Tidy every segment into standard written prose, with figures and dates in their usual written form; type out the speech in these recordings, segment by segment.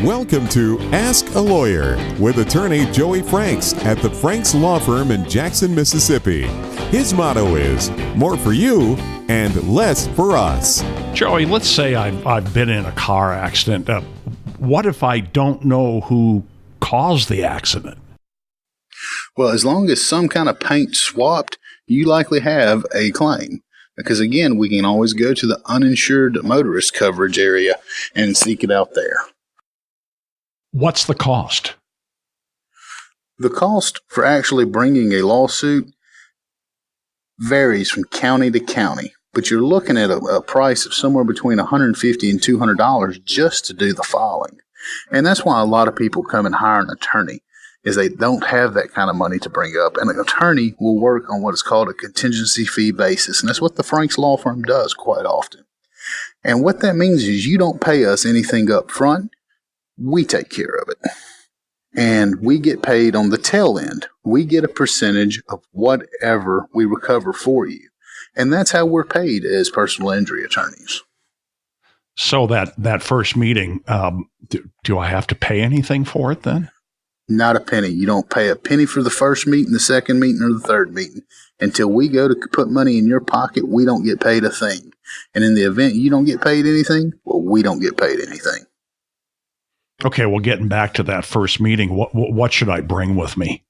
Welcome to Ask a Lawyer with attorney Joey Franks at the Franks Law Firm in Jackson, Mississippi. His motto is more for you and less for us. Joey, let's say I've been in a car accident. What if I don't know who caused the accident? Well, as long as some kind of paint swapped, you likely have a claim. Because again, we can always go to the uninsured motorist coverage area and seek it out there. What's the cost? The cost for actually bringing a lawsuit varies from county to county, but you're looking at a price of somewhere between $150 and $200 just to do the filing. And that's why a lot of people come and hire an attorney, is they don't have that kind of money to bring up. And an attorney will work on what is called a contingency fee basis. And that's what the Franks Law Firm does quite often. And what that means is you don't pay us anything up front. We take care of it. And we get paid on the tail end. We get a percentage of whatever we recover for you. And that's how we're paid as personal injury attorneys. So that first meeting, do I have to pay anything for it then? Not a penny. You don't pay a penny for the first meeting, the second meeting, or the third meeting. Until we go to put money in your pocket, we don't get paid a thing. And in the event you don't get paid anything, well, we don't get paid anything. Okay, well, getting back to that first meeting, what should I bring with me?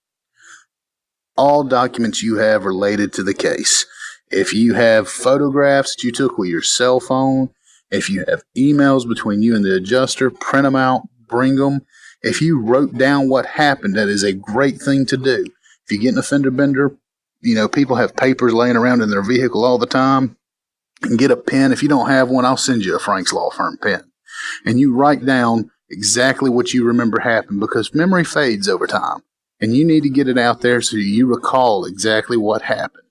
All documents you have related to the case. If you have photographs that you took with your cell phone, if you have emails between you and the adjuster, print them out, bring them. If you wrote down what happened, that is a great thing to do. If you get an offender bender, people have papers laying around in their vehicle all the time. And get a pen. If you don't have one, I'll send you a Franks Law Firm pen. And you write down exactly what you remember happened, because memory fades over time. And you need to get it out there so you recall exactly what happened.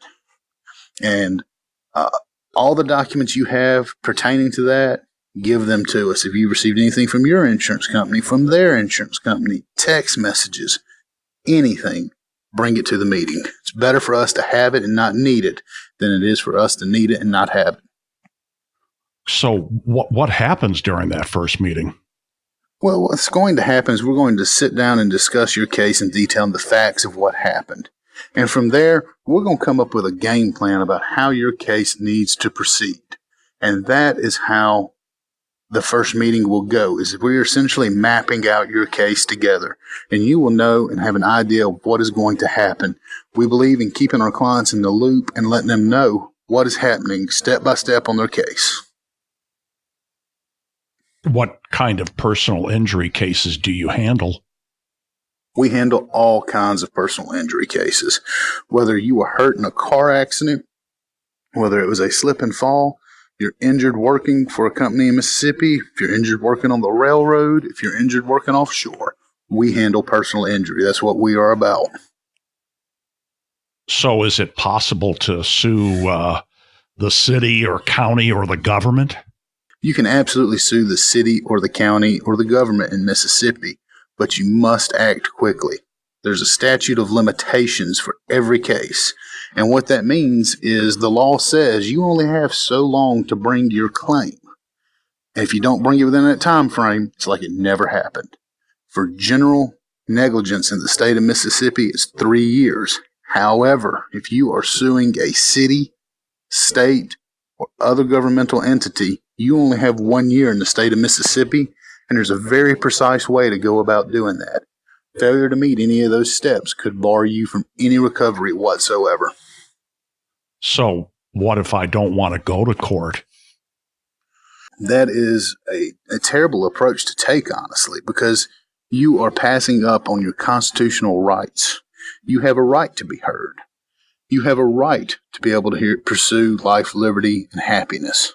And all the documents you have pertaining to that, give them to us. If you received anything from your insurance company, from their insurance company, text messages, anything, bring it to the meeting. It's better for us to have it and not need it than it is for us to need it and not have it. So what happens during that first meeting? Well, what's going to happen is we're going to sit down and discuss your case in detail and the facts of what happened. And from there, we're going to come up with a game plan about how your case needs to proceed. And that is how the first meeting will go, is we're essentially mapping out your case together. And you will know and have an idea of what is going to happen. We believe in keeping our clients in the loop and letting them know what is happening step by step on their case. What kind of personal injury cases do you handle? We handle all kinds of personal injury cases. Whether you were hurt in a car accident, whether it was a slip and fall, you're injured working for a company in Mississippi, if you're injured working on the railroad, if you're injured working offshore, we handle personal injury. That's what we are about. So is it possible to sue the city or county or the government? You can absolutely sue the city or the county or the government in Mississippi, but you must act quickly. There's a statute of limitations for every case. And what that means is the law says you only have so long to bring your claim. And if you don't bring it within that time frame, it's like it never happened. For general negligence in the state of Mississippi, it's 3 years. However, if you are suing a city, state, or other governmental entity, you only have 1 year in the state of Mississippi, and there's a very precise way to go about doing that. Failure to meet any of those steps could bar you from any recovery whatsoever. So what if I don't want to go to court? That is a terrible approach to take, honestly, because you are passing up on your constitutional rights. You have a right to be heard. You have a right to be able to pursue life, liberty, and happiness.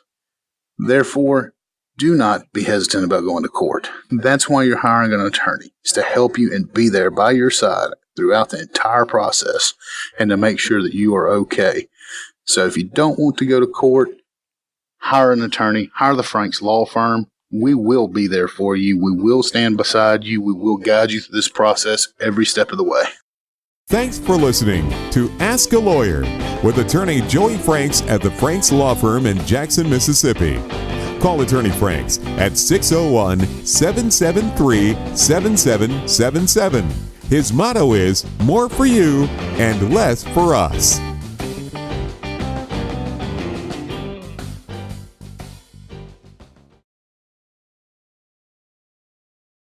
Therefore, do not be hesitant about going to court. That's why you're hiring an attorney, is to help you and be there by your side throughout the entire process and to make sure that you are okay. So if you don't want to go to court, hire an attorney, hire the Franks Law Firm. We will be there for you. We will stand beside you. We will guide you through this process every step of the way. Thanks for listening to Ask a Lawyer with attorney Joey Franks at the Franks Law Firm in Jackson, Mississippi. Call Attorney Franks at 601-773-7777. His motto is more for you and less for us.